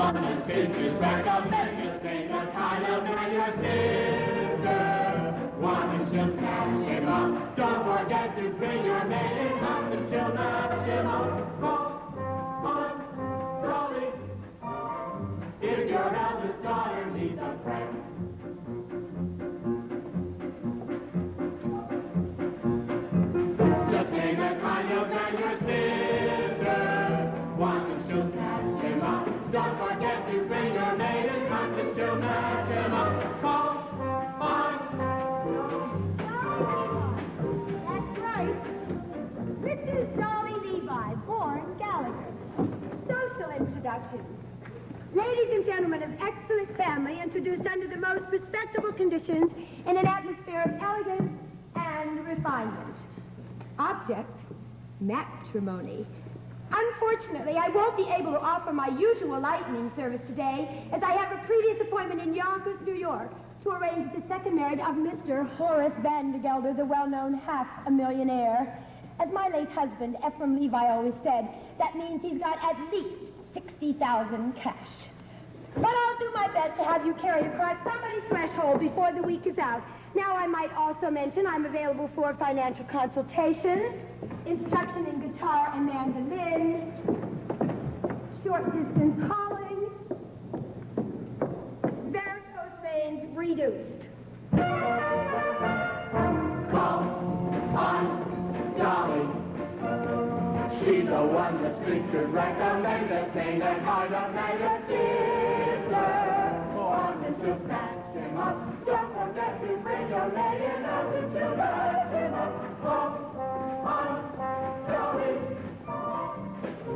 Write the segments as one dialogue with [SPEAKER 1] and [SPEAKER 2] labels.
[SPEAKER 1] On the scissors, recommend you stay the kind of man your sister wants, and she'll snatch him up. Don't forget to bring your maiden home, and she'll match him up. Call on Dolly if your eldest daughter needs a friend. Just stay the kind of man your sister wants, and she'll snatch him up. Don't forget to bring your maiden home, and she'll match him up. Call on.
[SPEAKER 2] That's right. This is Dolly Levi, born Gallagher. Social introduction. Ladies and gentlemen of excellent family, introduced under the most respectable conditions in an atmosphere of elegance and refinement. Object, matrimony. Unfortunately, I won't be able to offer my usual lightning service today, as I have a previous appointment in Yonkers, New York, to arrange the second marriage of Mr. Horace Vandergelder, the well-known half-a-millionaire. As my late husband, Ephraim Levi, always said, that means he's got at least 60,000 cash. But I'll do my best to have you carry across somebody's threshold before the week is out. Now, I might also mention I'm available for financial consultation, instruction in guitar and mandolin, short-distance hauling, varicose veins reduced.
[SPEAKER 1] Call on Dolly. She's the one that spinsters recommend, the stain and heart of man your sister. Born and she'll snatch him up. Don't forget to bring your maiden up, and she'll match him up. Call on Dolly.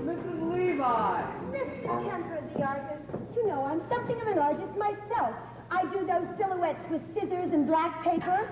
[SPEAKER 3] Mrs. Levi.
[SPEAKER 2] Mr. Kemper, the artist. You know, I'm something of an artist myself. I do those silhouettes with scissors and black paper.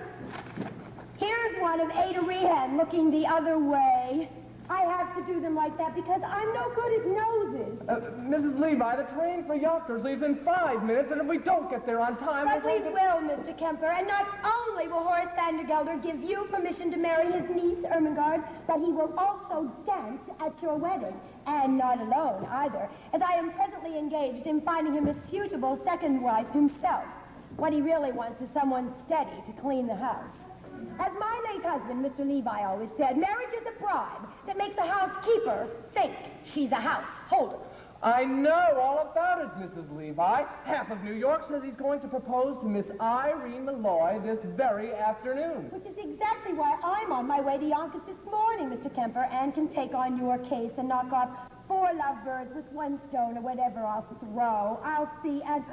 [SPEAKER 2] Here's one of Ada Rehan looking the other way. I have to do them like that because I'm no good at noses.
[SPEAKER 3] Mrs. Levi, the train for Yonkers leaves in 5 minutes, and if we don't get there on time...
[SPEAKER 2] But we will, Mr. Kemper, and not only will Horace Vandergelder give you permission to marry his niece, Ermengarde, but he will also dance at your wedding. And not alone, either, as I am presently engaged in finding him a suitable second wife himself. What he really wants is someone steady to clean the house. As my late husband, Mr. Levi, always said, marriage is a bribe that makes the housekeeper think she's a householder.
[SPEAKER 3] I know all about it, Mrs. Levi. Half of New York says he's going to propose to Miss Irene Malloy this very afternoon.
[SPEAKER 2] Which is exactly why I'm on my way to Yonkers this morning, Mr. Kemper, and can take on your case and knock off 4 lovebirds with 1 stone or whatever I'll throw. I'll see, and...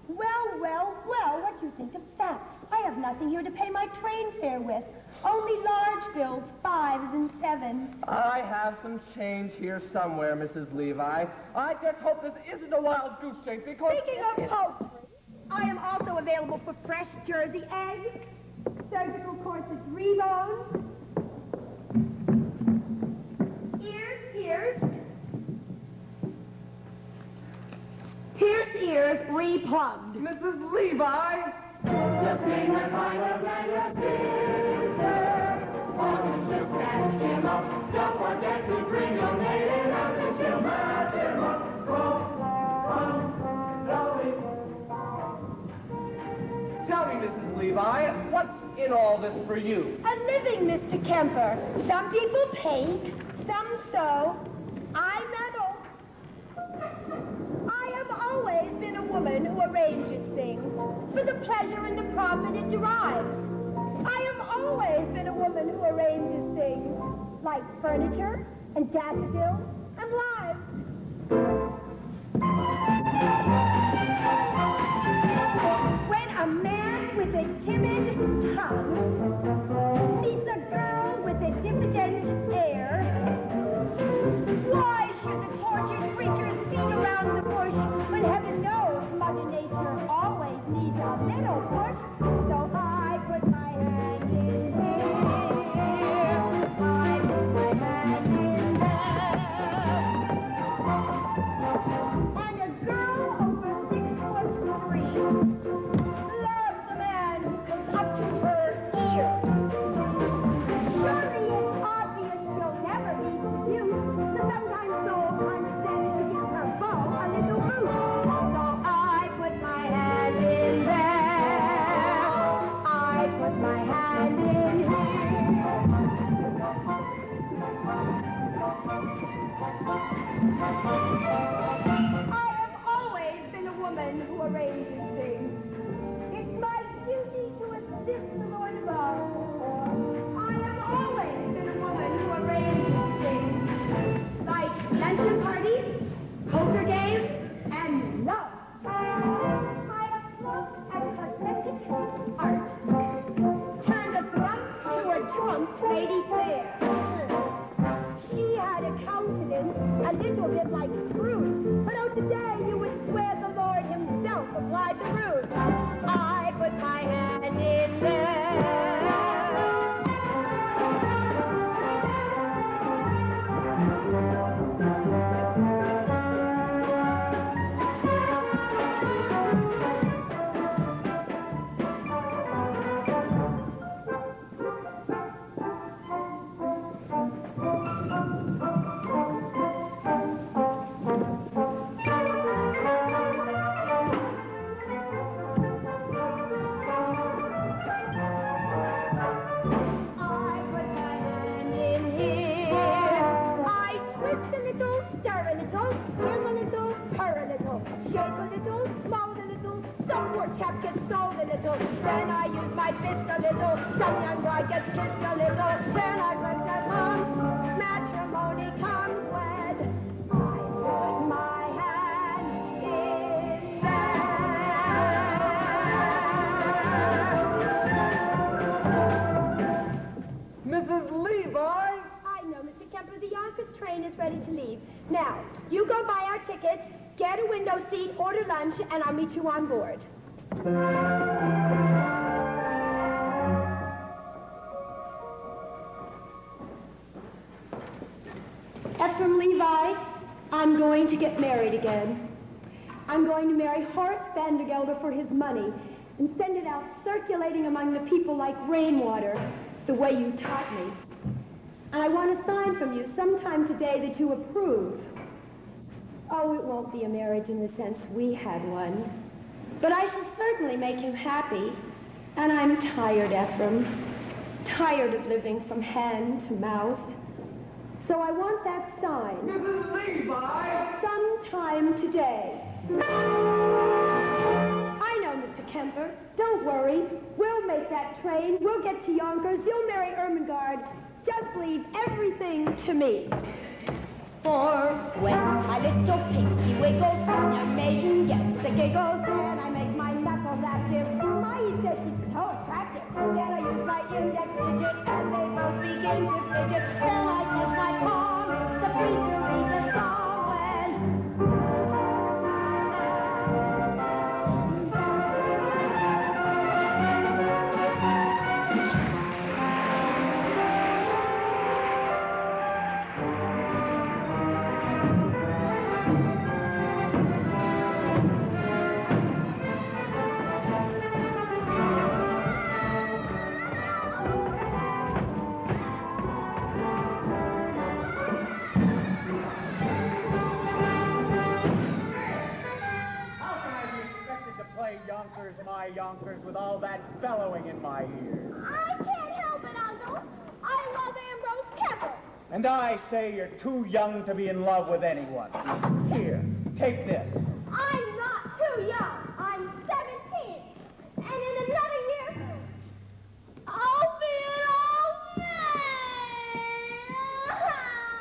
[SPEAKER 2] Well, what do you think of that? I have nothing here to pay my train fare with. Only large bills, 5s and 7s.
[SPEAKER 3] I have some change here somewhere, Mrs. Levi. I just hope this isn't a wild goose chase because...
[SPEAKER 2] Speaking of poultry, I am also available for fresh Jersey eggs, surgical corsets reboned, ears pierced, ears replugged.
[SPEAKER 3] Mrs. Levi!
[SPEAKER 1] Just name the kind of man your sister wants, and she'll snatch him up. Don't forget to bring your maiden up, and she'll match him up. Call on Dolly.
[SPEAKER 3] Tell me, Mrs. Levi, what's in all this for you?
[SPEAKER 2] A living, Mr. Kemper. Some people paint, some sew. I meddle. I have always been a woman who arranges things for the pleasure and the profit it derives. I have always been a woman who arranges things like furniture and daffodils and lives. When a man with a timid tongue meets a girl with a diffident air, why should the tortured creatures beat around the bush when heaven knows Mother Nature always needs a little push? So I put my hand in here, I put my hand in there, and a girl over 6'3" loves a man who comes up to her ear. Surely it's obvious I have always been a woman who arranges things. It's my duty to assist the Lord above. I have always been a woman who arranges things. Like luncheon parties, poker games, and love. I have looked at cosmetic art. Turned a grump to a trump lady fair. She had a countenance a little bit like Scrooge, but oh, today you would swear the Lord himself applied the rouge. I put my hand in there. Then I use my fist a little. Some young bride gets kissed a little. Then I flex at home. Matrimony comes when I put my hand in there.
[SPEAKER 3] Mrs. Levi?
[SPEAKER 2] I know, Mr. Kemper. The Yonkers train is ready to leave. Now, you go buy our tickets, get a window seat, order lunch, and I'll meet you on board. Ephraim Levi, I'm going to get married again. I'm going to marry Horace Vandergelder for his money and send it out circulating among the people like rainwater, the way you taught me. And I want a sign from you sometime today that you approve. Oh, it won't be a marriage in the sense we had one. But I shall certainly make him happy. And I'm tired, Ephraim. Tired of living from hand to mouth. So I want that sign.
[SPEAKER 3] Mrs. Levi!
[SPEAKER 2] Sometime today. I know, Mr. Kemper. Don't worry. We'll make that train. We'll get to Yonkers. You'll marry Ermengarde. Just leave everything to me. For when my little pinky wiggles, a maiden gets the giggles, and I make my knuckles active. My, he says she's so attractive. Then I use my index digit, and they both begin to fidget. Then I touch my palm, the preacher reads a psalm when...
[SPEAKER 4] Yonkers, my Yonkers, with all that bellowing in my ears.
[SPEAKER 2] I can't help it, Uncle. I love Ambrose Kemper.
[SPEAKER 4] And I say you're too young to be in love with anyone. Here, take this.
[SPEAKER 2] I'm not too young. I'm 17. And in another year, I'll be an old man.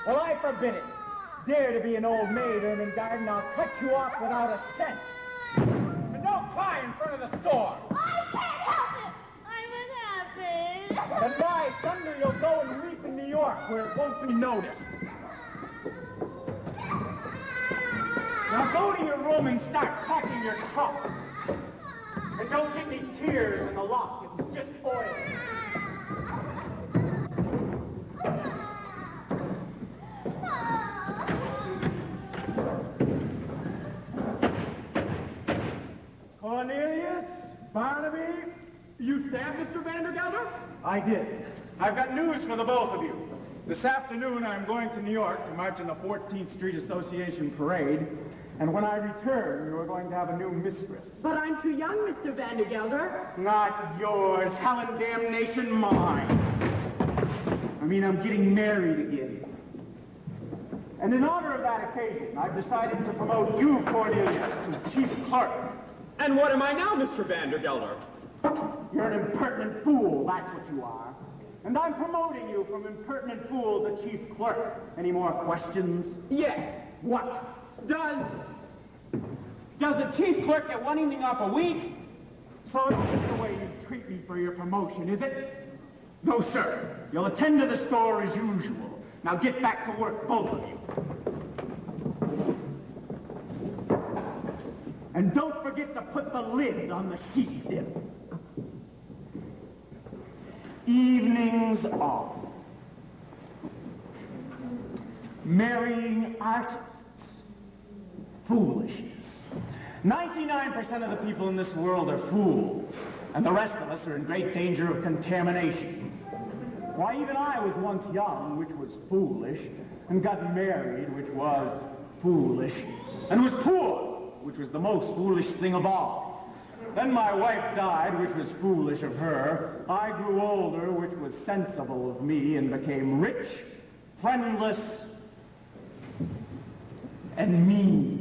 [SPEAKER 4] Well, I forbid it. Dare to be an old maid, Ermengarde, and I'll cut you off without a cent. And don't cry in front of the store.
[SPEAKER 2] I can't help it. I'm unhappy.
[SPEAKER 4] And by thunder, you'll go and weep in New York, where it won't be noticed. Now go to your room and start packing your trunk. And don't get any tears in the lock. It was just oil. Cornelius, Barnaby,
[SPEAKER 3] You stabbed Mr. Vandergelder?
[SPEAKER 4] I did. I've got news for the both of you. This afternoon, I'm going to New York to march in the 14th Street Association parade. And when I return, you are going to have a new mistress.
[SPEAKER 3] But I'm too young, Mr. Vandergelder.
[SPEAKER 4] Not yours. Hell and damnation mine. I mean, I'm getting married again. And in honor of that occasion, I've decided to promote you, Cornelius, to chief clerk.
[SPEAKER 5] And what am I now, Mr. Vandergelder?
[SPEAKER 4] You're an impertinent fool, that's what you are. And I'm promoting you from impertinent fool to chief clerk. Any more questions?
[SPEAKER 5] Yes.
[SPEAKER 4] What?
[SPEAKER 5] Does the chief clerk get one evening off a week?
[SPEAKER 4] So that's the way you treat me for your promotion, is it? No, sir. You'll attend to the store as usual. Now get back to work, both of you. And don't forget to put the lid on the sheep dip. Evenings off. Marrying artists. Foolishness. 99% of the people in this world are fools, and the rest of us are in great danger of contamination. Why, even I was once young, which was foolish, and got married, which was foolish, and was poor, which was the most foolish thing of all. Then my wife died, which was foolish of her. I grew older, which was sensible of me, and became rich, friendless, and mean.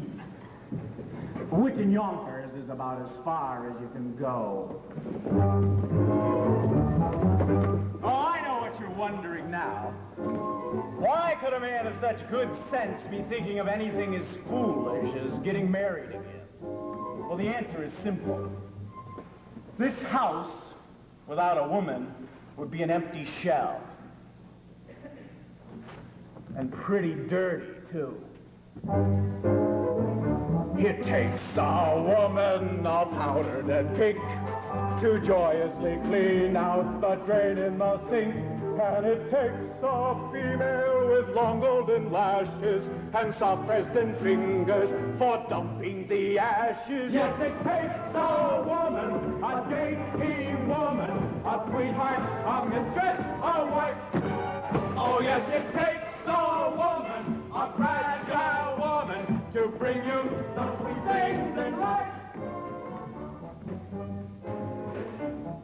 [SPEAKER 4] Which in Yonkers is about as far as you can go. Oh, I know what you're wondering now. Why could a man of such good sense be thinking of anything as foolish as getting married again? Well, the answer is simple. This house, without a woman, would be an empty shell. And pretty dirty, too. It takes a woman all powdered and pink to joyously clean out the drain in the sink. And it takes a female with long golden lashes and soft Preston fingers for dumping the ashes. Yes, it takes a woman, a dainty woman, a sweetheart, a mistress, a wife. Oh, yes, it takes a woman, a fragile woman, to bring you the sweet things in life.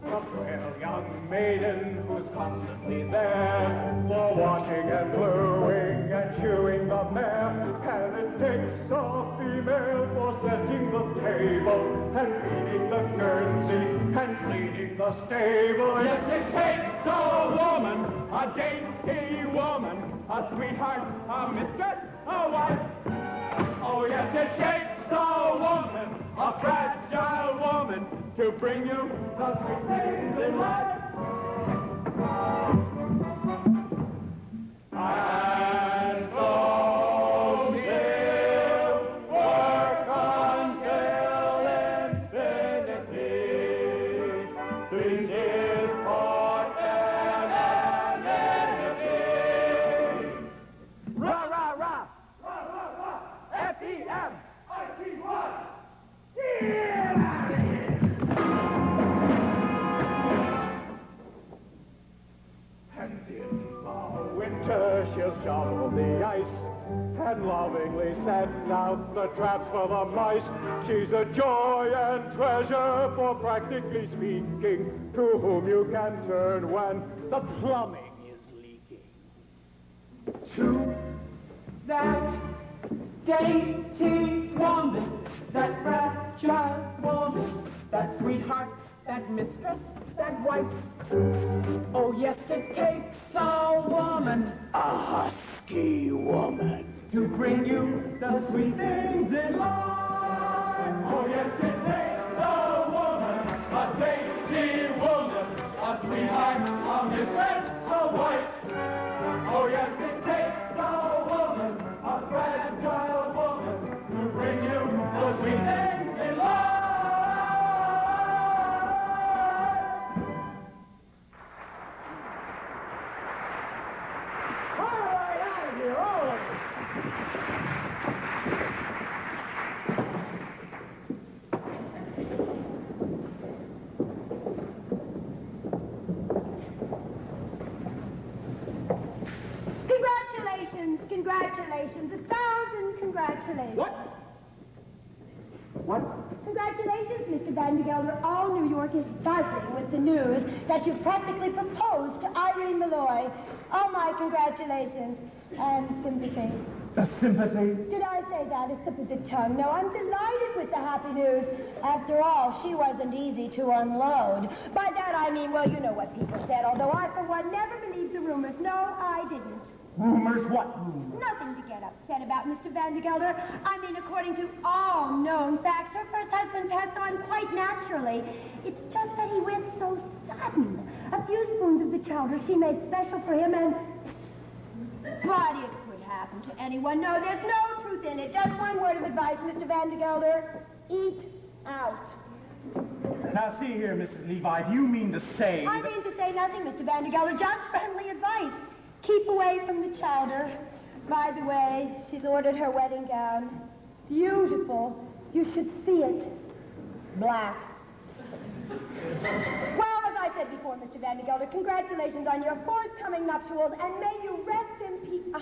[SPEAKER 4] A frail young maiden who's constantly there for washing and bluing and chewing the mare. And it takes a female for setting the table and feeding the Guernsey and cleaning the stable. Yes, it takes a woman, a dainty woman, a sweetheart, a mistress, a wife. Oh, yes, it takes a woman, a fragile woman, to bring you the sweet things in life. And so she'll work until infinity, which is for eternity. Rah, rah, rah! F-E-M! I-T-Y! And in the winter she'll shovel the ice and lovingly set out the traps for the mice. She's a joy and treasure, for practically speaking, to whom you can turn when the plumbing is leaking. To that dainty woman, that fragile woman, that sweetheart, that mistress, that wife. Oh, yes, it takes a woman, a husky woman, to bring you the sweet things in life. Oh, yes, it takes a woman, a dainty woman, a sweetheart, a mistress, a wife. Oh, yes, it takes a woman, a fragile woman, to bring you the sweet things in life. All right, out of here, all of you.
[SPEAKER 2] Congratulations, congratulations, 1,000 congratulations.
[SPEAKER 4] What? What?
[SPEAKER 2] Congratulations, Mr. Van de Gelder. All New York is buzzing with the news that you've practically proposed to Irene Malloy. Oh, my congratulations. And sympathy.
[SPEAKER 3] Sympathy?
[SPEAKER 2] Did I say that? It slipped the tongue. No, I'm delighted with the happy news. After all, she wasn't easy to unload. By that I mean, well, you know what people said, although I, for one, never believed the rumors. No, I didn't.
[SPEAKER 3] Rumors? What rumors?
[SPEAKER 2] Nothing to get upset about, Mr. Van de Gelder. I mean, according to all known facts, her first husband passed on quite naturally. It's just that he went so sudden. A few spoons of the chowder she made special for him, and... But it could happen to anyone. No, there's no truth in it. Just one word of advice, Mr. Van de Gelder. Eat out.
[SPEAKER 5] Now, see here, Mrs. Levi, do you mean to say...
[SPEAKER 2] I mean to say nothing, Mr. Van de Gelder. Just friendly advice. Keep away from the chowder. By the way, she's ordered her wedding gown. Beautiful. You should see it. Black. Well, as I said before, Mr. Van de Gelder, congratulations on your forthcoming nuptials, and may you rest in peace.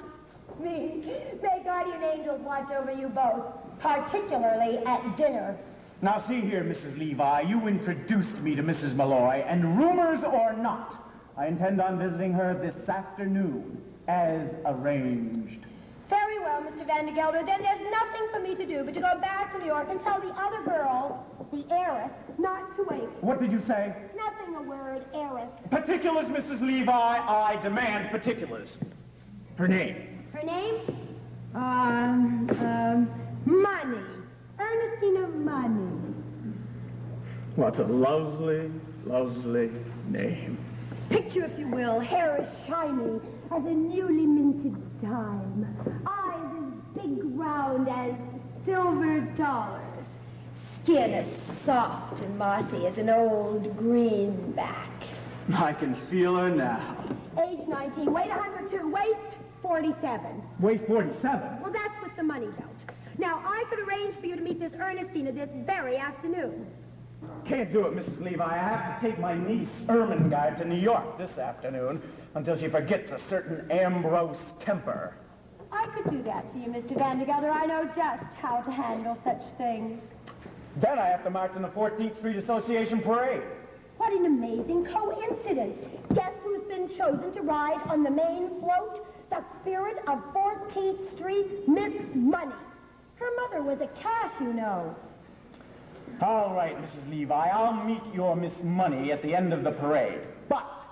[SPEAKER 2] May guardian angels watch over you both, particularly at dinner.
[SPEAKER 5] Now, see here, Mrs. Levi, you introduced me to Mrs. Malloy, and rumors or not, I intend on visiting her this afternoon, as arranged.
[SPEAKER 2] Very well, Mr. Van de Gelder. Then there's nothing for me to do but to go back to New York and tell the other girl, the heiress, not to wait.
[SPEAKER 5] What did you say?
[SPEAKER 2] Nothing, a word, heiress.
[SPEAKER 5] Particulars, Mrs. Levi. I demand particulars. Her name.
[SPEAKER 2] Her name? Money. Ernestina Money.
[SPEAKER 5] What a lovely, lovely name.
[SPEAKER 2] Picture, if you will, hair as shiny as a newly minted dime. Eyes as big round as silver dollars. Skin as soft and mossy as an old greenback.
[SPEAKER 5] I can feel her now.
[SPEAKER 2] Age 19, weight 102, waist 47.
[SPEAKER 5] Waist 47.
[SPEAKER 2] Well, that's with the money belt. Now, I could arrange for you to meet this Ernestina this very afternoon.
[SPEAKER 5] Can't do it, Mrs. Levi. I have to take my niece, Ermengarde, to New York this afternoon until she forgets a certain Ambrose temper.
[SPEAKER 2] I could do that for you, Mr. Van de Gelder. I know just how to handle such things.
[SPEAKER 5] Then I have to march in the 14th Street Association parade.
[SPEAKER 2] What an amazing coincidence. Guess who's been chosen to ride on the main float? The spirit of 14th Street, Miss Money. Her mother was a cash, you know.
[SPEAKER 5] All right, Mrs. Levi, I'll meet your Miss Money at the end of the parade. But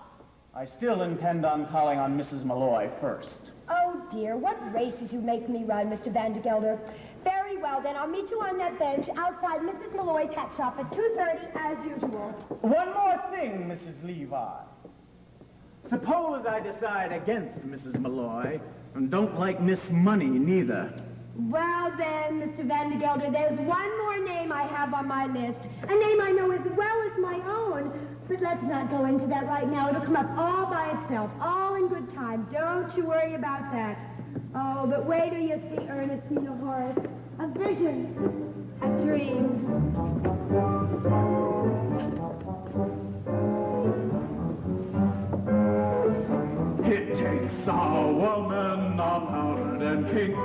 [SPEAKER 5] I still intend on calling on Mrs. Malloy first.
[SPEAKER 2] Oh, dear, what races you make me run, Mr. Van de Gelder. Very well, then, I'll meet you on that bench outside Mrs. Malloy's hat shop at 2:30, as usual.
[SPEAKER 5] One more thing, Mrs. Levi. Suppose I decide against Mrs. Malloy and don't like Miss Money neither.
[SPEAKER 2] Well, then, Mr. Van de Gelder, there's one more name I have on my list. A name I know as well as my own. But let's not go into that right now. It'll come up all by itself, all in good time. Don't you worry about that. Oh, but wait till you see Ernestina Horace. A vision, a dream.
[SPEAKER 4] It takes a woman of powder and kink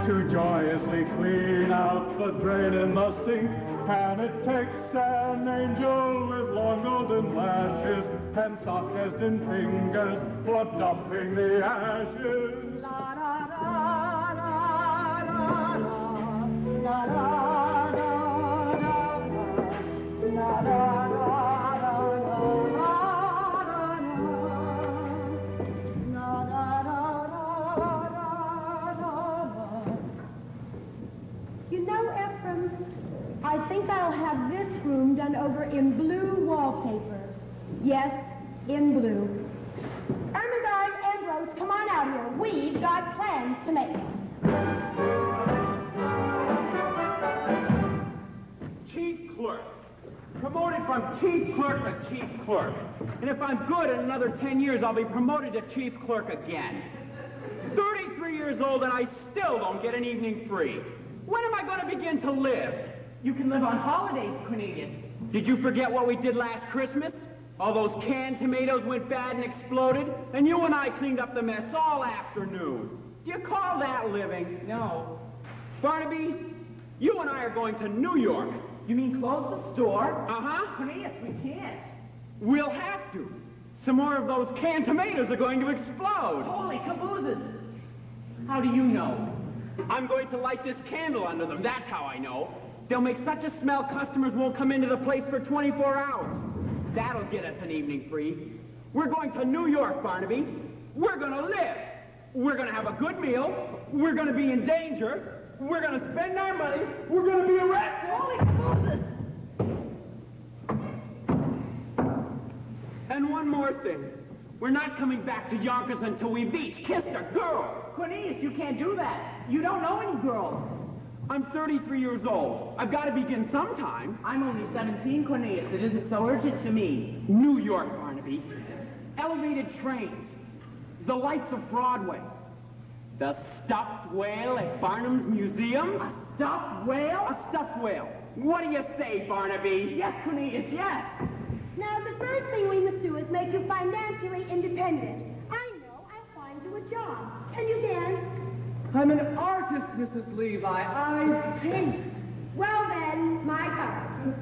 [SPEAKER 4] to joyously clean out the drain in the sink. And it takes an angel with long golden lashes and soft in fingers for dumping the ashes.
[SPEAKER 2] La da da da da da, la da da da da, la da da. I think I'll have this room done over in blue wallpaper. Yes, in blue. Ermengarde, Ambrose, come on out here. We've got plans to make.
[SPEAKER 5] Chief clerk. Promoted from chief clerk to chief clerk. And if I'm good in another 10 years, I'll be promoted to chief clerk again. 33 years old and I still don't get an evening free. When am I going to begin to live?
[SPEAKER 6] You can live on holidays, Cornelius.
[SPEAKER 5] Did you forget what we did last Christmas? All those canned tomatoes went bad and exploded, and you and I cleaned up the mess all afternoon. Do you call that living?
[SPEAKER 6] No.
[SPEAKER 5] Barnaby, you and I are going to New York.
[SPEAKER 6] You mean close the store?
[SPEAKER 5] Uh-huh.
[SPEAKER 6] Cornelius, we can't.
[SPEAKER 5] We'll have to. Some more of those canned tomatoes are going to explode.
[SPEAKER 6] Holy cabooses! How do you know?
[SPEAKER 5] I'm going to light this candle under them. That's how I know. They'll make such a smell customers won't come into the place for 24 hours. That'll get us an evening free. We're going to New York, Barnaby. We're going to live. We're going to have a good meal. We're going to be in danger. We're going to spend our money. We're going to be arrested.
[SPEAKER 6] Holy cabooses!
[SPEAKER 5] And one more thing. We're not coming back to Yonkers until we've each kissed a girl.
[SPEAKER 6] Cornelius, you can't do that. You don't know any girls.
[SPEAKER 5] I'm 33 years old. I've got to begin sometime.
[SPEAKER 6] I'm only 17, Cornelius. It isn't so urgent to me.
[SPEAKER 5] New York, Barnaby. Elevated trains. The lights of Broadway. The stuffed whale at Barnum's Museum.
[SPEAKER 6] A stuffed whale?
[SPEAKER 5] A stuffed whale. What do you say, Barnaby?
[SPEAKER 6] Yes, Cornelius, yes.
[SPEAKER 2] Now, the first thing we must do is make you financially independent. I know. I'll find you a job. And you can.
[SPEAKER 3] I'm an artist, Mrs. Levi. I paint.
[SPEAKER 2] Well, then, my card.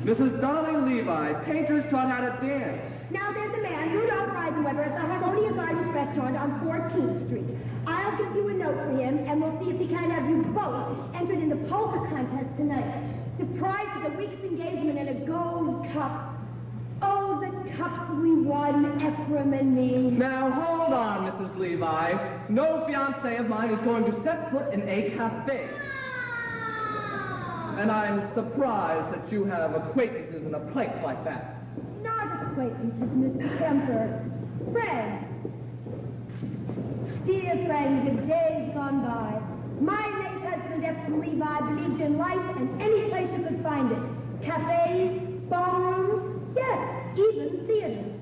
[SPEAKER 3] Mrs. Dolly Levi, painters taught how to dance.
[SPEAKER 2] Now, there's a man, Rudolph Reisenweber, at the Harmonia Gardens restaurant on 14th Street. I'll give you a note for him, and we'll see if he can't have you both entered in the polka contest tonight. The prize is a week's engagement and a gold cup. Oh, the cups we won, Ephraim and me.
[SPEAKER 3] Now, hold on, Mrs. Levi. No fiancé of mine is going to set foot in a cafe. And I'm surprised that you have acquaintances in a place like that.
[SPEAKER 2] Not acquaintances, Mr. Kemper. Friends. Dear friends of days gone by. My late husband, Ephraim Levi, believed in life and any place you could find it. Cafes, ballrooms, yes, even theaters.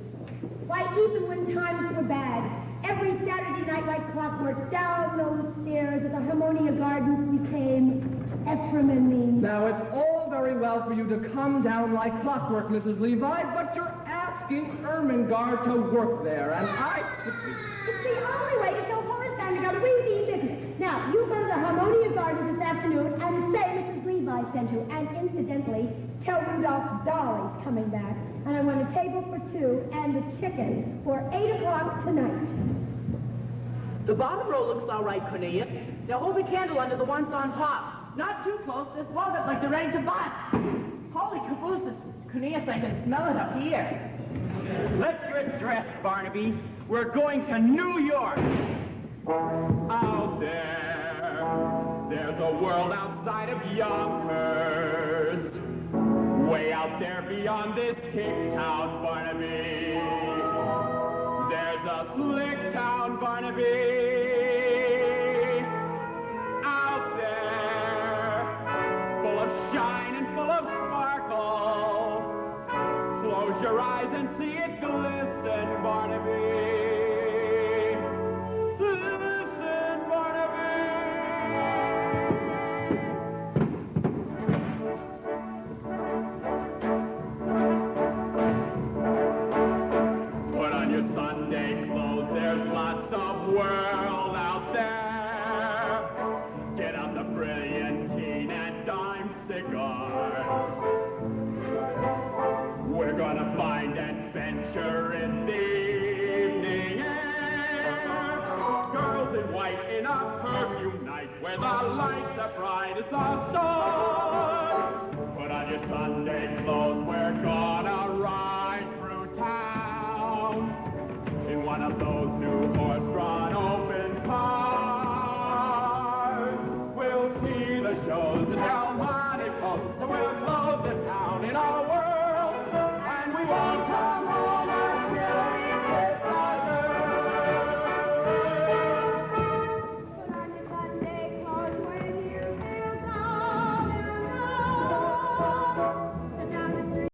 [SPEAKER 2] Why, even when times were bad, every Saturday night like clockwork, down those stairs at the Harmonia Gardens we came, Ephraim and me.
[SPEAKER 3] Now, it's all very well for you to come down like clockwork, Mrs. Levi, but you're asking Ermengarde to work there, and
[SPEAKER 2] It's the only way to show Horace and to go to Weezy business. Now, you go to the Harmonia Gardens this afternoon and say Mrs. Levi sent you. And incidentally, tell Rudolph Dolly's coming back. And I want a table for two and a chicken for 8 o'clock tonight.
[SPEAKER 6] The bottom row looks all right, Cornelius. Now hold the candle under the ones on top. Not too close. This walls up like they're ready to bust. Holy cabooses. Cornelius, I can smell it up here.
[SPEAKER 5] Let's get dressed, Barnaby. We're going to New York. Out there, there's a world outside of Yonkers. Way out there beyond this hick town, Barnaby. There's a slick town, Barnaby. Out there, full of shine and full of sparkle. Close your eyes and see it glisten, Barnaby. Listen, Barnaby. Put on your Sunday clothes, there's lots of world out there. Get out the brilliantine and dime cigars. We're gonna find adventure in the evening air. Girls in white in a perfume night where the lights are bright as the stars. Put on your Sunday clothes, we're gonna ride through town in one of those new